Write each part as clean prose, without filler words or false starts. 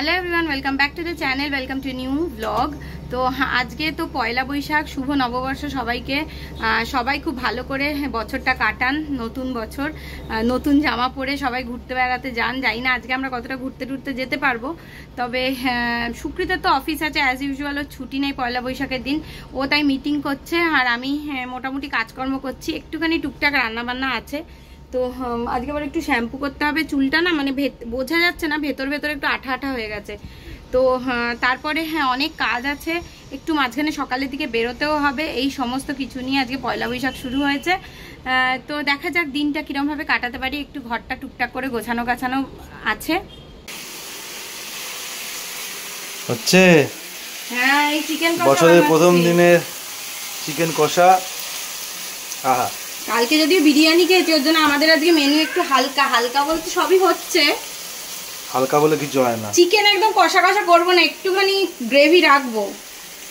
Hello everyone, welcome back to the channel, welcome to new vlog. तो आज के तो पयला बैशाख, शुभ नवबर्ष सबाइके। सबाई खूब भालो करे बछरटा काटान, नतून बछर नतून जामा परे सबाई घुरते बेड़ाते जान। जाई ना आजके आमरा कतटा घुरते टुरते जेते पारबो, तबे शुक्रितार तो अफिस आछे एज इउजुअल, ओर छुटी नेই पयला बैशाखेर दिन। ओ ताई मीटिंग करছে আর আমি মোটামুটি কাজকর্ম করছি, একটুখানি টুকটাক রান্না বান্না আছে। তো আজকে আবার একটু শ্যাম্পু করতে হবে চুলটা, না মানে বোঝা যাচ্ছে না, ভেতর ভেতর একটু আঠা আঠা হয়ে গেছে। তো তারপরে অনেক কাজ আছে, একটু মাঝখানে সকালের দিকে বেরোতেও হবে। এই সমস্ত কিছু নিয়ে আজকে পয়লা বৈশাখ শুরু হয়েছে। তো দেখা যাক দিনটা কিরকম ভাবে কাটাতে পারি। একটু ঘরটা টুকটাক করে গোছানো গাছানো আছে। হচ্ছে হ্যাঁ, এই চিকেন কষা বছরের প্রথম দিনের চিকেন কষা। আহা, কালকে যদিও বিরিয়ানি খেয়েছি, ওর জন্য আমাদের আজকে মেনু একটু হালকা হালকা, বলতে সবই হচ্ছে হালকা বলে কিছু হয় না। চিকেন একদম কষা কষা করবো না, একটুখানি গ্রেভি রাখবো,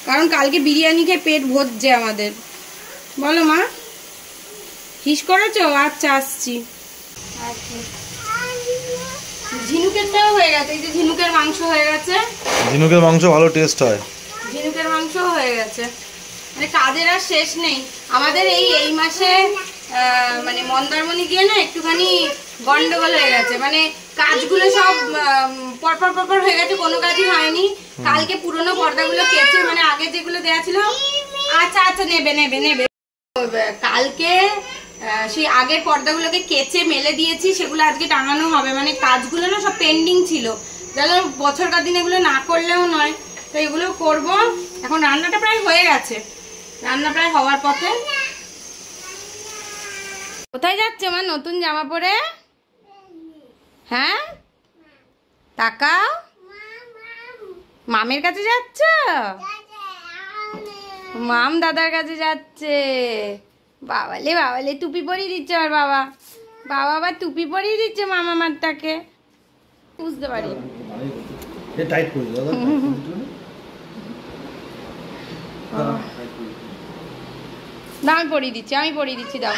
কারণ কালকে বিরিয়ানি খেয়ে পেট ভরছে আমাদের। বলো মা, হিস করেছো? আচ্ছা আসছি। ঝিনুকেরটাও হয়ে গেছে, এই যে ঝিনুকের মাংস হয়ে গেছে। ঝিনুকের মাংস ভালো টেস্ট হয়। ঝিনুকের মাংসও হয়ে গেছে। মানে কাজের আর শেষ নেই আমাদের। এই মাসে মানে মন্দারমণি গিয়ে না একটুখানি গন্ডগোল হয়ে গেছে, মানে কাজগুলো সব পরপর পরপর হয়ে গেছে, কোনো কাজই হয়নি। কালকে পুরোনো পর্দাগুলো কেচে, মানে আগে যেগুলো দেয়া ছিল, আচ্ছা আচ্ছা নেবে নেবে নেবে, কালকে সেই আগের পর্দাগুলোকে কেচে মেলে দিয়েছি, সেগুলো আজকে টাঙানো হবে। মানে কাজগুলো না সব পেন্ডিং ছিল, যেন বছরকার দিন এগুলো না করলেও নয়, তো এগুলো করব। এখন রান্নাটা প্রায় হয়ে গেছে, রান্না প্রায় হওয়ার পথে। কোথায় যাচ্ছে মা নতুন জামা পরে? হ্যাঁ, তাকাও, মামের কাছে যাচ্ছ? মাম দাদার কাছে যাচ্ছে। বাবালে বাবালে, টুপি পরিয়ে দিচ্ছে আর বাবা, বাবা আবার টুপি পরিয়ে দিচ্ছে মামা মারটাকে, বুঝতে পারি। না আমি পরিয়ে দিচ্ছি, আমি পরিয়ে দিচ্ছি, দাও।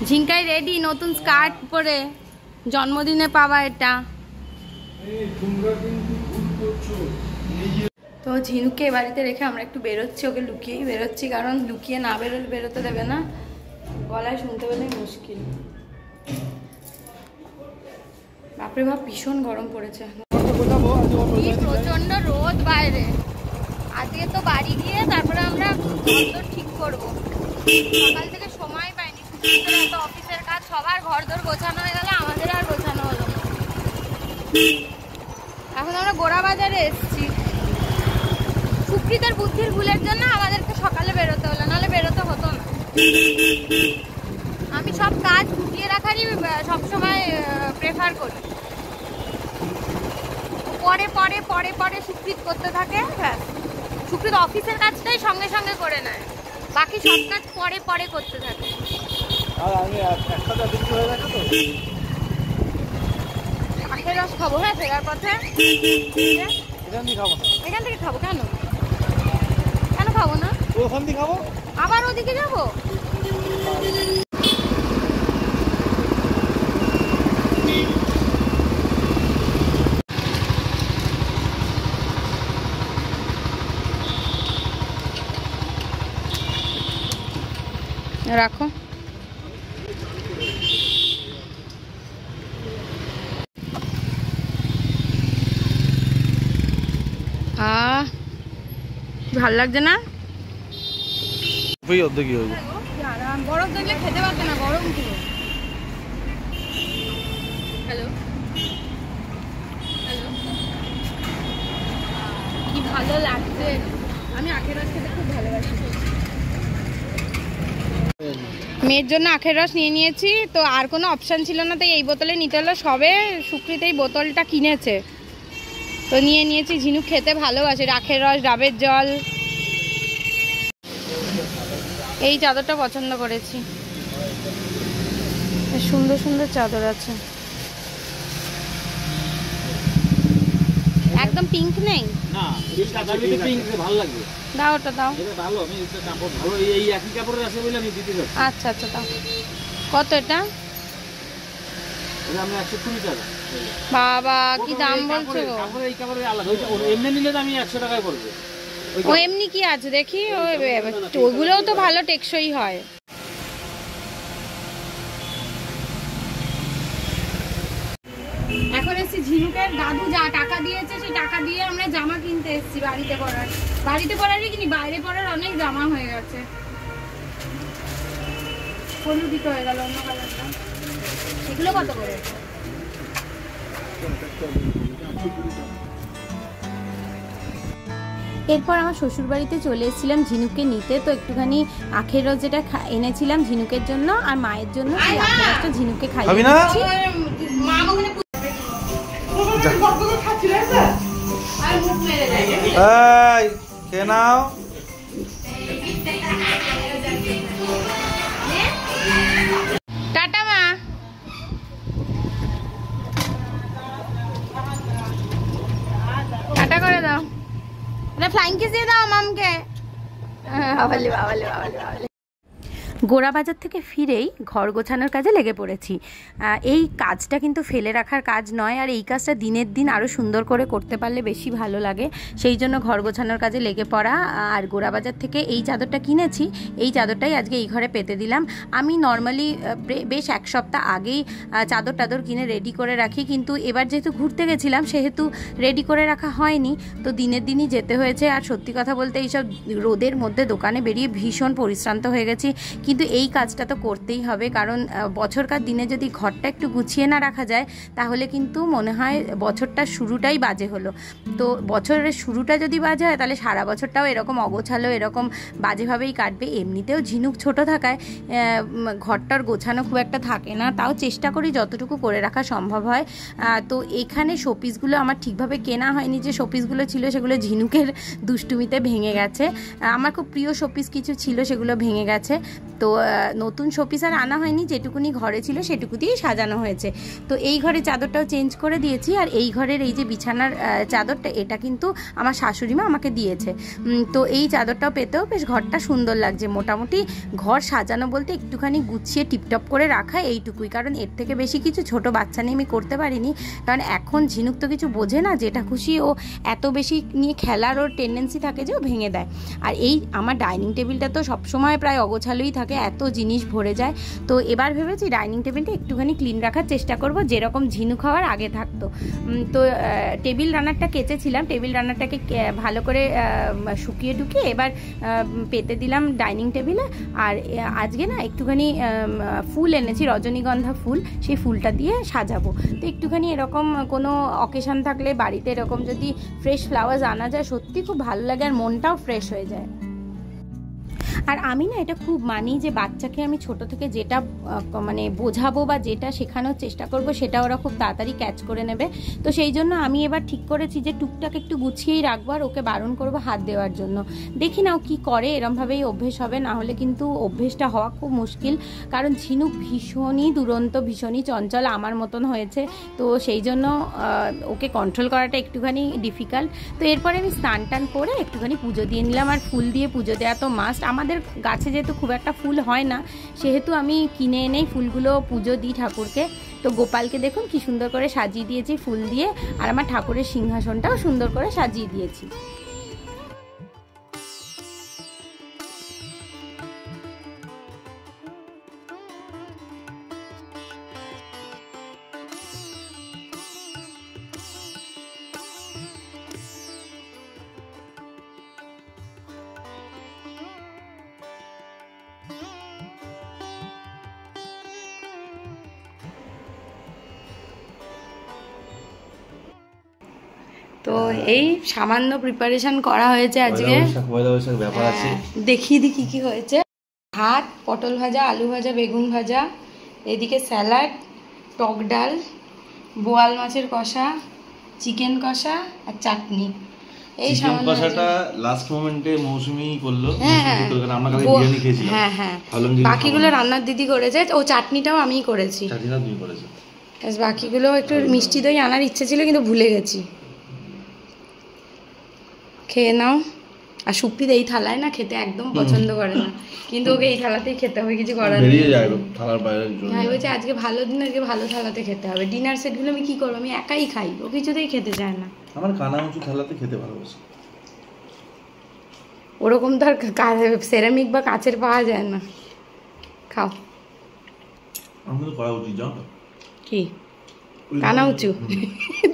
ঝিঙ্কাই রেডি, নতুন স্কার্ট পরে, জন্মদিনে পাওয়া এটা। তো ঝিনুককে বাড়িতে রেখে আমরা একটু বেরোচ্ছি, ওকে লুকিয়েই বেরোচ্ছি, কারণ লুকিয়ে না বেরোতে দেবে না, গলায় শুনতে পেলে মুশকিল। বাপরে বাপ, ভীষণ গরম পড়েছে, প্রচন্ড রোদ বাইরে। আজকে তো বাড়ি গিয়ে তারপরে আমরা ঘরদোর ঠিক করবো, সকাল থেকে সময় পাইনি, এত অফিসের কাজ, সবার ঘরদোর গোছানো হয়ে গেল, আমাদের আর গোছানো হলো না। এখন আমরা গোড়া বাজারে এসছি, সুকৃতার বুদ্ধির ভুলের জন্য আমাদেরকে সকালে বেরোতে হলো, নাহলে বেরোতে হতো না। আমি সব কাজ গুটিয়ে রাখারই সবসময় প্রেফার করি, পরে পরে পরে পরে সুকৃত করতে থাকে। হ্যাঁ, সুকৃত অফিসের কাজটাই সঙ্গে সঙ্গে করে নেয়, বাকি সব কাজ পরে পরে করতে থাকে। আখের রস খাবো, হ্যাঁ ফেরার পথে। এখান থেকে খাবো, কেন কেন খাবো না? ওখান থেকে খাবো, আবার ওদিকে যাবো। রাখো। ভাল লাগছে না? বরফ দেখলে খেতে পারছে না, গরম পুরো। হ্যালো হ্যালো, কি ভালো লাগছে। আমি আখের রস খেতে খুব ভালোবাসি। মেয়ের জন্য আখের রস নিয়ে নিয়েছি, তো আর কোনো অপশান ছিল না, তাই এই বোতলে নিতে হলো। সবে সুকৃত এই বোতলটা কিনেছে, তো নিয়ে নিয়েছি। ঝিনুক খেতে ভালোবাসে, আখের রস, ডাবের জল। এই চাদরটা পছন্দ করেছি, সুন্দর সুন্দর চাদর আছে। একদম পিঙ্ক নেই না, পিঙ্ক ভালো লাগবে। দাও ওটা দাও, এটা ভালো, আমি এটা কাপড় ভালো, এই একই কাপড়ের আছে বলে আমি দিতে যাচ্ছি। আচ্ছা আচ্ছা দাও। কত এটা? আমি 120 টাকা। বাবা কি দাম বলছো গো? কাপড় এই কাপড়ের আলাদা, ওই এমনি নিলে তো আমি 100 টাকায় পড়বে। ও এমনি কি আছে দেখি, ওইগুলোও তো ভালো টেকসই হয়। এখন এসছি ঝিনুকের দাদু যা টাকা দিয়েছে সেই টাকা দিয়ে আমরা জামা কিনতে এসছি বাড়িতে পরার। বাড়িতে পরারই কিনি, বাইরে পরার অনেক জামা হয়ে গেছে। হলুদিত হয়ে গেল অন্য কালারটা। এগুলো কত করে? এরপর আমার শ্বশুর বাড়িতে চলে এসেছিলাম ঝিনুককে নিতে। তো একটুখানি আখের রস যেটা এনেছিলাম ঝিনুকের জন্য আর মায়ের জন্য, সেই আখের রসটা ঝিনুককে খাইয়ে দিচ্ছি। খেয়ে নাও। টাটা মা। টাটা করে দাও, ফ্লাইং কিস দিয়ে দাও মামকে। বাবালে বাবালে বাবালে বাবালে। গোড়া বাজার থেকে ফিরেই ঘর গোছানোর কাজে লেগে পড়েছি। এই কাজটা কিন্তু ফেলে রাখার কাজ নয়, আর এই কাজটা দিনের দিন আরও সুন্দর করে করতে পারলে বেশি ভালো লাগে। সেই জন্য ঘর গোছানোর কাজে লেগে পড়া। আর গোড়া বাজার থেকে এই চাদরটা কিনেছি, এই চাদরটাই আজকে এই ঘরে পেতে দিলাম। আমি নর্মালি বেশ এক সপ্তাহ আগেই চাদর টাদর কিনে রেডি করে রাখি, কিন্তু এবার যেহেতু ঘুরতে গেছিলাম সেহেতু রেডি করে রাখা হয়নি, তো দিনের দিনই যেতে হয়েছে। আর সত্যি কথা বলতে এইসব রোদের মধ্যে দোকানে বেরিয়ে ভীষণ পরিশ্রান্ত হয়ে গেছি, কিন্তু এই কাজটা তো করতেই হবে। কারণ বছরকার দিনে যদি ঘরটা একটু গুছিয়ে না রাখা যায় তাহলে কিন্তু মনে হয় বছরটার শুরুটাই বাজে হলো। তো বছরের শুরুটা যদি বাজে হয় তাহলে সারা বছরটাও এরকম অগোছালো এরকম বাজেভাবেই কাটবে। এমনিতেও ঝিনুক ছোট থাকায় ঘরটার গোছানো খুব একটা থাকে না, তাও চেষ্টা করি যতটুকু করে রাখা সম্ভব হয়। তো এখানে শোপিসগুলো আমার ঠিকভাবে কেনা হয়নি, যে শোপিসগুলো ছিল সেগুলো ঝিনুকের দুষ্টুমিতে ভেঙে গেছে। আমার খুব প্রিয় শোপিস কিছু ছিল, সেগুলো ভেঙে গেছে। তো নতুন শোপিস আর আনা হয়নি, যেটুকুনি ঘরে ছিল সেটুকু দিয়েই সাজানো হয়েছে। তো এই ঘরের চাদরটাও চেঞ্জ করে দিয়েছি। আর এই ঘরের এই যে বিছানার চাদরটা, এটা কিন্তু আমার শাশুড়ি মা আমাকে দিয়েছে। তো এই চাদরটাও পেতেও বেশ ঘরটা সুন্দর লাগছে। মোটামুটি ঘর সাজানো বলতে একটুখানি গুছিয়ে টিপটপ করে রাখা, এইটুকুই। কারণ এর থেকে বেশি কিছু ছোট বাচ্চা নিয়ে আমি করতে পারিনি, কারণ এখন ঝিনুক তো কিছু বোঝে না, যেটা খুশি ও এত বেশি নিয়ে খেলার ওর টেন্ডেন্সি থাকে যে ও ভেঙে দেয়। আর এই আমার ডাইনিং টেবিলটা তো সবসময় প্রায় অগোছালোই থাকে, এত জিনিস ভরে যায়। তো এবার ভেবেছি ডাইনিং টেবিলটা একটুখানি ক্লিন রাখার চেষ্টা করব, যেরকম ঝিনুক হওয়ার আগে থাকতো। তো টেবিল রানারটা কেচেছিলাম, টেবিল রানারটাকে ভালো করে শুকিয়ে টুকিয়ে এবার পেতে দিলাম ডাইনিং টেবিলে। আর আজকে না একটুখানি ফুল এনেছি, রজনীগন্ধা ফুল, সেই ফুলটা দিয়ে সাজাবো। তো একটুখানি এরকম কোনো অকেশন থাকলে বাড়িতে এরকম যদি ফ্রেশ ফ্লাওয়ার্স আনা যায় সত্যি খুব ভালো লাগে, আর মনটাও ফ্রেশ হয়ে যায়। আর আমি না এটা খুব মানি যে বাচ্চাকে আমি ছোট থেকে যেটা মানে বোঝাবো বা যেটা শেখানোর চেষ্টা করব সেটা ওরা খুব তাড়াতাড়ি ক্যাচ করে নেবে। তো সেই জন্য আমি এবার ঠিক করেছি যে টুকটাক একটু গুছিয়েই রাখবো, আর ওকে বারণ করবো হাত দেওয়ার জন্য। দেখি না ও কী করে, এরমভাবেই অভ্যেস হবে, না হলে কিন্তু অভ্যেসটা হওয়া খুব মুশকিল। কারণ ঝিনুক ভীষণই দুরন্ত, ভীষণই চঞ্চল, আমার মতন হয়েছে। তো সেই জন্য ওকে কন্ট্রোল করাটা একটুখানি ডিফিকাল্ট। তো এরপরে আমি স্নান টান করে একটুখানি পুজো দিয়ে নিলাম। আর ফুল দিয়ে পুজো দেওয়া তো মাস্ট। আমাদের গাছে যেহেতু খুব একটা ফুল হয় না, সেহেতু আমি কিনে এনেই ফুলগুলো পুজো দিই ঠাকুরকে। তো গোপালকে দেখুন কি সুন্দর করে সাজিয়ে দিয়েছি ফুল দিয়ে, আর আমার ঠাকুরের সিংহাসনটাও সুন্দর করে সাজিয়ে দিয়েছি। তো এই সামান্য প্রিপারেশন করা হয়েছে আজকে। দেখিয়ে দিই কি কি হয়েছে। ভাত, পটল ভাজা, আলু ভাজা, বেগুন ভাজা, এদিকে স্যালাড, টক ডাল, বোয়াল মাছের কষা, চিকেন কষা আর চাটনি। এই সামান্য কষাটা লাস্ট মোমেন্টে মৌসুমি করলো। হ্যাঁ, আমরা কালকে বিরিয়ানি খেয়েছিলাম। হ্যাঁ হ্যাঁ, বাকিগুলো রান্নার দিদি করেছে। ও চাটনিটাও আমিই করেছি। চাটনিটা তুমি করেছো। বাকিগুলো একটু মিষ্টি দই আনার ইচ্ছে ছিল কিন্তু ভুলে গেছি। খেয়ে নাও। আর সুপ্রিত এই থালায় না খেতে একদম পছন্দ করে না, কিন্তু ওকে এই থালাতেই খেতে হবে, কিছু করার বেরিয়ে যায় থালার বাইরে। ভাই বলছে আজকে ভালো দিন, আজকে ভালো থালাতে খেতে হবে। ডিনার সেটগুলো আমি কি করবো, আমি একাই খাই, ও কিছুতেই খেতে চায় না। আমার কানা উঁচু থালাতে খেতে ভালোবাসি। ওরকম তো আর সেরামিক বা কাচের পাওয়া যায় না। খাও। আমাদের করা উচিত জানো তো কি কানা উঁচু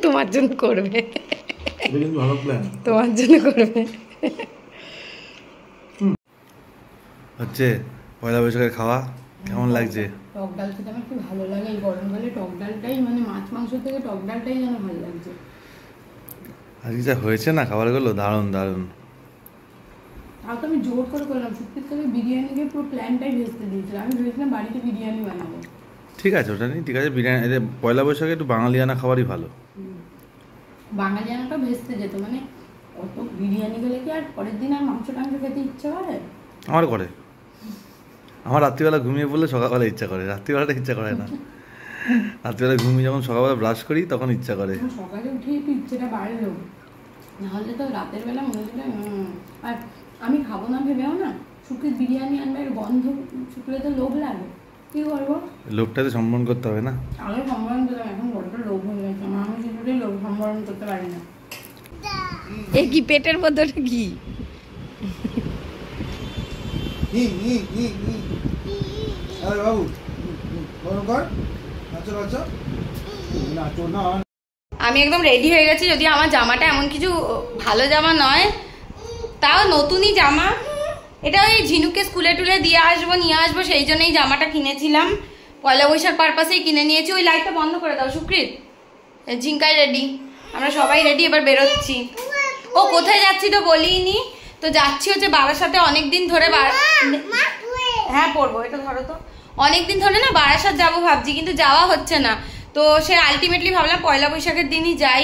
তোমার জন্য করবে, এটা কিন্তু ভালো প্ল্যান। তোমার জন্য করবে। হচ্ছে পয়লা বৈশাখের খাওয়া কেমন লাগছে? টক ডাল খেতে আমার খুব ভালো লাগে, এই গরমকালে টক ডালটাই, মানে মাছ মাংস থেকে টক ডালটাই যেন ভালো লাগছে। আজকে যা হয়েছে না খাবারগুলো, দারুণ দারুণ। তাও তো আমি জোর করে করলাম, সুপ্রিতকে বিরিয়ানিকে পুরো প্ল্যানটাই ভেস্তে দিয়েছিলাম। আমি ভেবেছিলাম বাড়িতে বিরিয়ানি বানাবো। ঠিক আছে, ওটা নেই, ঠিক আছে। বিরিয়ানি পয়লা বৈশাখে একটু বাঙালিয়ানা খাবারই ভালো। বাঙালিয়ানাটা ভেস্তে যেত, মানে অত বিরিয়ানি খেলে কি আর পরের দিন আর মাংস টাংস খেতে ইচ্ছা করে? আমার করে। আমার রাত্রিবেলা ঘুমিয়ে পড়লে সকালবেলা ইচ্ছা করে, রাত্রিবেলাটা ইচ্ছা করে না। রাত্রিবেলা ঘুমিয়ে যখন সকালবেলা ব্রাশ করি তখন ইচ্ছা করে। সকালে উঠে একটু ইচ্ছেটা বাড়লো, নাহলে তো রাতের বেলা মনে হচ্ছিল। আর আমি খাবো না ভেবেও না, শুক্রের বিরিয়ানি আনবে, গন্ধ শুক্রে তো লোভ লাগে, কি করবো? লোভটাতে সম্মান করতে হবে না? আগে সম্বরণ করতাম, এখন বড্ড লোভ হয়ে গেছে আমার, আমি কিছুতেই লোভ সম্বরণ করতে পারি না। এ কি পেটের মধ্যে কি? আরে বাবু গরম কর, নাচো নাচো নাচো না। আমি একদম রেডি হয়ে গেছি, যদিও আমার জামাটা এমন কিছু ভালো জামা নয়, তাও নতুনই জামা। এটা ওই ঝিনুকে স্কুলে টুলে দিয়ে আসবো, নিয়ে আসবো, সেই জন্যই জামাটা কিনেছিলাম। পয়লা বৈশাখ পারপাসেই কিনে নিয়েছি। ওই লাইটটা বন্ধ করে দাও সুকৃত। ঝিঙ্কাই রেডি, আমরা সবাই রেডি, এবার বেরোচ্ছি। ও কোথায় যাচ্ছি তো বলিনি, তো যাচ্ছি হচ্ছে বারাসাতে। অনেকদিন ধরে হ্যাঁ পড়বো, এটা ধরো তো। অনেকদিন ধরে না বারাসাত যাবো ভাবছি, কিন্তু যাওয়া হচ্ছে না। তো সে আলটিমেটলি ভাবলাম পয়লা বৈশাখের দিনই যাই,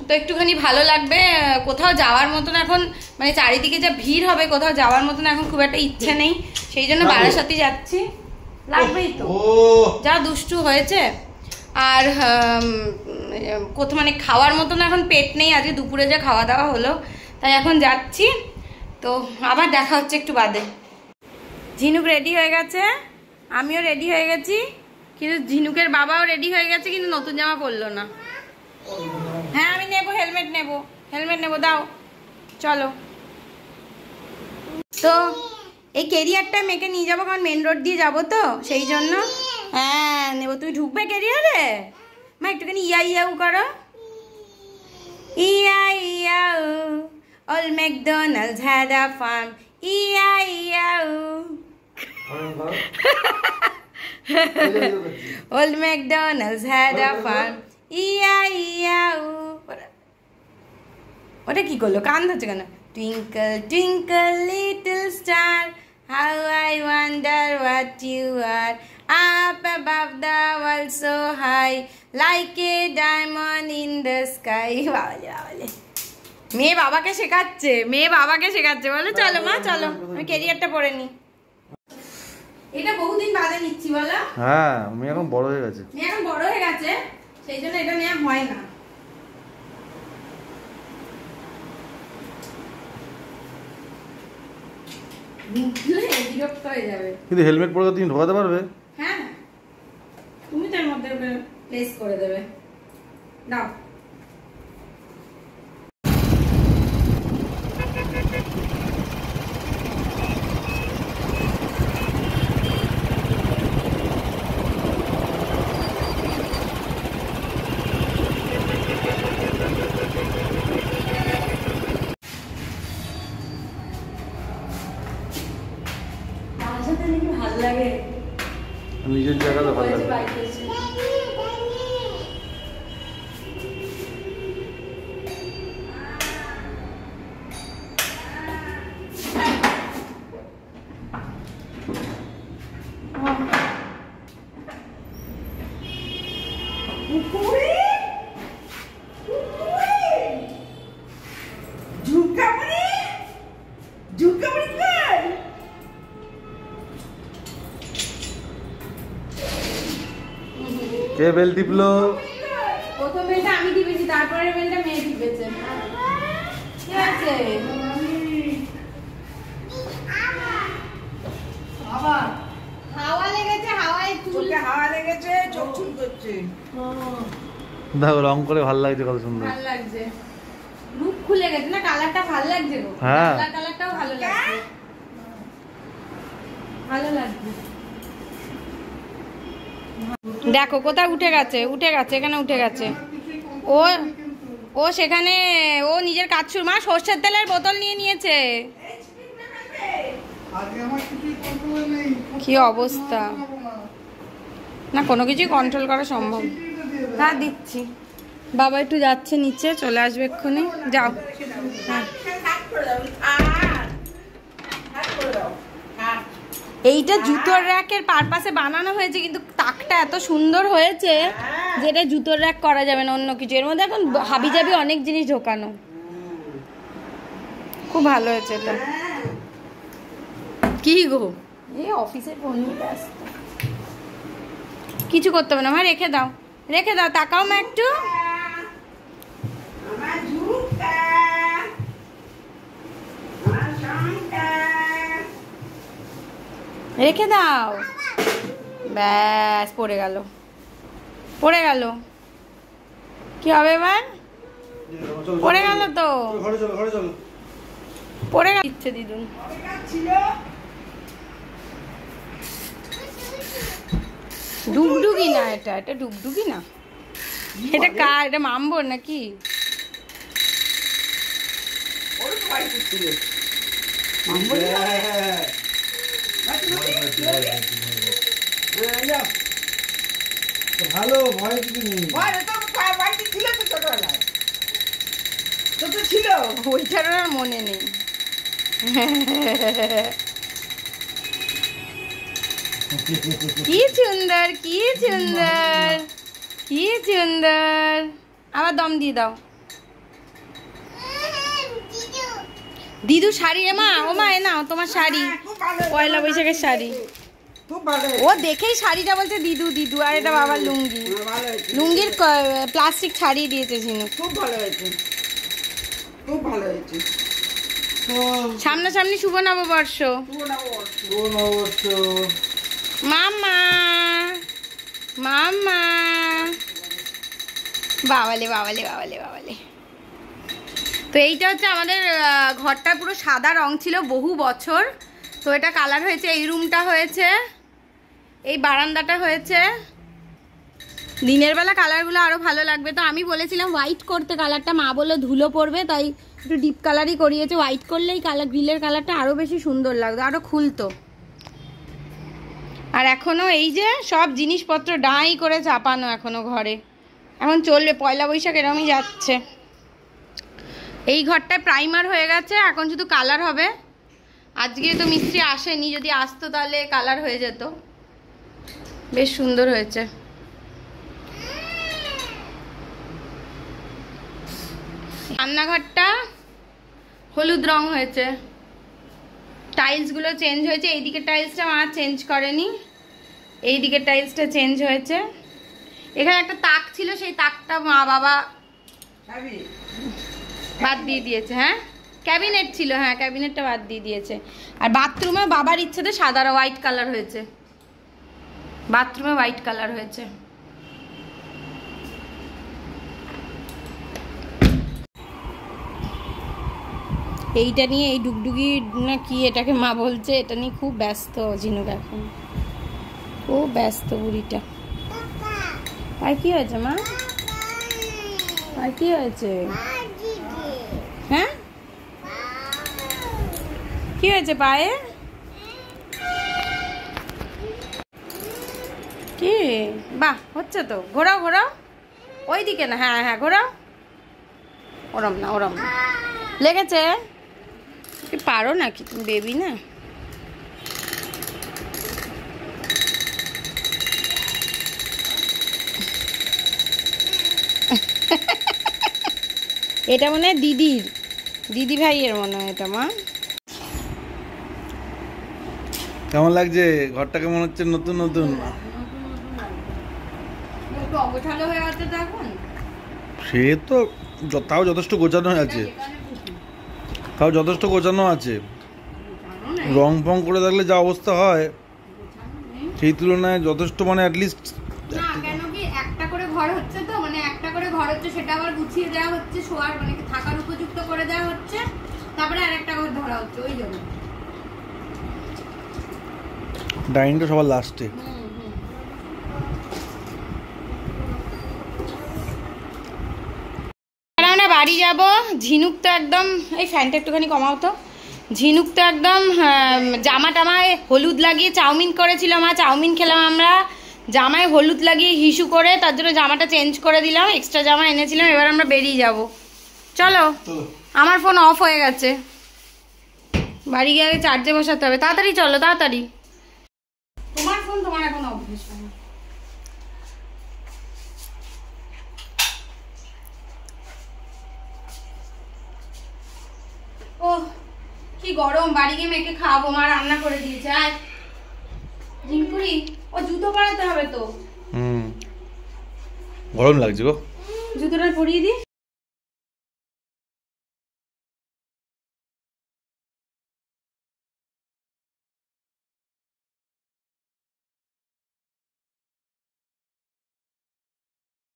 তো একটুখানি ভালো লাগবে। কোথাও যাওয়ার মতন এখন, মানে চারিদিকে যা ভিড় হবে, কোথাও যাওয়ার মতন এখন খুব একটা ইচ্ছে নেই, সেই জন্য বারাসাতই যাচ্ছি। লাগবেই তো, যা দুষ্টু হয়েছে। আর কোথাও মানে খাওয়ার মতন এখন পেট নেই, আজকে দুপুরে যা খাওয়া দাওয়া হলো, তাই এখন যাচ্ছি। তো আবার দেখা হচ্ছে একটু বাদে। ঝিনুক রেডি হয়ে গেছে, আমিও রেডি হয়ে গেছি, কিন্তু ঝিনুকের বাবাও রেডি হয়ে গেছে, কিন্তু নতুন জামা পরলো না। হ্যাঁ আমি নেবো, হেলমেট নেবো, হেলমেট নেবো, দাও চলো। তো এই কেরিয়ারটা মেয়েকে নিয়ে যাবো, কারণ মেন রোড দিয়ে যাবো তো, সেই জন্য। হ্যাঁ নেবো। তুমি ঢুকবে কেরিয়ারে? মা একটুখানি ইয়া ইয়াউ করো, ইয়া ইয়াউ। Old MacDonald's had a farm, E-I-E-I-O. Old MacDonald's had a farm, E-I-E-I-O. ওটা কি করলো, কান ধরছে কেন? Twinkle twinkle little star, how I wonder what you are, up above the world so high, like a diamond in the sky. বাবালে বাবালে, মেয়ে বাবাকে শেখাচ্ছে, মেয়ে বাবাকে শেখাচ্ছে। বলো চলো মা চলো, আমি ক্যারিয়ারটা পরে নি। এটা বহুদিন বাদে নিচ্ছি বলো। হ্যাঁ আমি এখন বড় হয়ে গেছে, মেয়ে এখন বড় হয়ে গেছে, সেই জন্য এটা নেওয়া হয় না। বিরক্ত হয়ে যাবে। কিন্তু হেলমেট পরে তুমি ঢোকাতে পারবে? হ্যাঁ তুমি তার মধ্যে প্লেস করে দেবে, দাও। ভালো লাগে নিজের জায়গাতে ভালো লাগে। কে বেল টিপলো? প্রথম বেলটা আমি টিপেছি, তারপরে বেলটা মেয়ে টিপেছে। কি আছে? দেখো রং করে ভালো লাগছে, কত সুন্দর ভালো লাগছে, রূপ খুলে গেছে না, কালারটা ভালো লাগছে গো। হ্যাঁ কালারটাও ভালো লাগছে, ভালো লাগছে। দেখো কোথায় উঠে গেছে, উঠে গেছে, এখানে উঠে গেছে। ও ও সেখানে ও নিজের কাজ শুরু। মা সর্ষের তেলের বোতল নিয়ে নিয়েছে। কি অবস্থা, না কোনো কিছুই কন্ট্রোল করা সম্ভব। হ্যাঁ দিচ্ছি, বাবা একটু যাচ্ছে নিচে, চলে আসবে এক্ষুনি। যাও। হ্যাঁ এইটা জুতোর র্যাকের পারপাসে বানানো হয়েছে, কিন্তু তাকটা এত সুন্দর হয়েছে যেটা জুতোর র্যাক করা যাবে না অন্য কিছু। এর মধ্যে এখন হাবিজাবি অনেক জিনিস ঢোকানো, খুব ভালো হয়েছে এটা। কি গো এই অফিসের ফোন নিয়ে ব্যস্ত, কিছু করতে হবে না। মা রেখে দাও, রেখে দাও, তাকাও মা একটু। রেখে দাও, ব্যাস পড়ে গেল, পড়ে গেল। কি হবে এবার? পড়ে গেল তো, পড়ে গেল। ইচ্ছে দিদুন ডুগডুগি না, এটা এটা ডুগডুগি না, এটা কার? এটা মাম্বোর নাকি? ভালো ভয় কিছু নেই, ছিল ওইটার আর মনে নেই। কি সুন্দর, কি সুন্দর, কি সুন্দর। আবার দম দিয়ে দাও। দিদু শাড়ি রে মা, ও মা এ নাও তোমার শাড়ি, পয়লা বৈশাখের শাড়ি। ও দেখেই শাড়িটা বলছে দিদু দিদু, আর এটা বাবার লুঙ্গি, লুঙ্গির প্লাস্টিক ছাড়িয়ে দিয়েছে ঝিনু। খুব ভালো হয়েছে, খুব ভালো হয়েছে। সামনাসামনি শুভ নববর্ষ। মামা মামা, বাবালে বাবালে বাবালে বাবালে। তো এইটা হচ্ছে আমাদের ঘরটা পুরো সাদা রং ছিল বহু বছর, তো এটা কালার হয়েছে। এই রুমটা হয়েছে, এই বারান্দাটা হয়েছে। দিনের বেলা কালারগুলো আরো ভালো লাগবে, তো আমি বলেছিলাম হোয়াইট করতে কালারটা, মা বললো ধুলো পড়বে, তাই একটু ডিপ কালারই করিয়েছে। হোয়াইট করলেই কালার গ্রিলের কালারটা আরো বেশি সুন্দর লাগতো, আরো খুলতো। আর এখনো এই যে সব জিনিসপত্র ডাই করে চাপানো এখনো ঘরে, এখন চলবে পয়লা বৈশাখ এরকমই যাচ্ছে। এই ঘরটায় প্রাইমার হয়ে গেছে, এখন শুধু কালার হবে। আজকে তো মিস্ত্রি আসেনি, যদি আসতো তাহলে কালার হয়ে যেত। বেশ সুন্দর হয়েছে। রান্নাঘরটা হলুদ রং হয়েছে, টাইলসগুলো চেঞ্জ হয়েছে। এইদিকে টাইলসটা মা চেঞ্জ করেনি, এইদিকে টাইলসটা চেঞ্জ হয়েছে। এখানে একটা তাক ছিল, সেই তাকটা মা বাবা বাদ দিয়ে দিয়েছে। হ্যাঁ ক্যাবিনেট ছিল, হ্যাঁ ক্যাবিনেটটা বাদ দিয়ে দিয়েছে। আর বাথরুমে বাবার ইচ্ছেতে সাদা হোয়াইট কালার হয়েছে, বাথরুমে হোয়াইট কালার হয়েছে। এইটা নিয়ে, এই ডুগডুগি না কি এটাকে মা বলছে, এটা নিয়ে খুব ব্যস্ত ঝিনুক এখন, খুব ব্যস্ত বুড়িটা। আর কি হয়েছে মা? আর কি হয়েছে? হ্যাঁ কি হয়েছে পায়ে? কি বাহ হচ্ছে তো, ঘোরাও ঘোরাও ওই দিকে না, হ্যাঁ হ্যাঁ ঘোরাও, ওরম না ওরম না। লেগেছে? পারো নাকি তুমি, বেবি না? এটা মনে হয় দিদির, দিদি ভাইয়ের মনে হয় এটা। মা কেমন লাগছে ঘরটা? কেমন হচ্ছে নতুন নতুন? সে তো তাও যথেষ্ট গোছানো আছে, তাও যথেষ্ট গোছানো আছে। রং ফং করে থাকলে যা অবস্থা হয় সেই তুলনায় যথেষ্ট, মানে অ্যাটলিস্ট না কেন কি একটা করে ঘর হচ্ছে তো, মানে একটা করে দেওয়া হচ্ছে, শোয়ার মানে থাকার উপযুক্ত করে দেওয়া হচ্ছে, তারপরে আরেকটা ঘর ধরা হচ্ছে ওই জন্য। ডাইনিংটা সবার লাস্টে। আমরা বাড়ি যাব। ঝিনুক তো একদম, এই ফ্যানটা একটুখানি কমাও তো। ঝিনুক তো একদম জামা টামায় হলুদ লাগিয়ে চাউমিন করেছিল মা, চাউমিন খেলাম আমরা। জামায় হলুদ লাগিয়ে হিসু করে, তার জন্য জামাটা চেঞ্জ করে দিলাম, এক্সট্রা জামা এনেছিলাম। এবার আমরা বেরিয়ে যাব, চলো। আমার ফোন অফ হয়ে গেছে, বাড়ি গিয়ে আগে চার্জে বসাতে হবে। তাড়াতাড়ি চলো, তাড়াতাড়ি। তোমার ফোন তোমার এখন অভ্যেস হয় না। ও কি গরম, বাড়ি গিয়ে মেয়েকে খাওয়াবো, মা রান্না করে দিয়েছে। আয় ঝিমকুড়ি, ও জুতো পরাতে হবে তো। গরম লাগছে গো, জুতোটা পরিয়ে দি।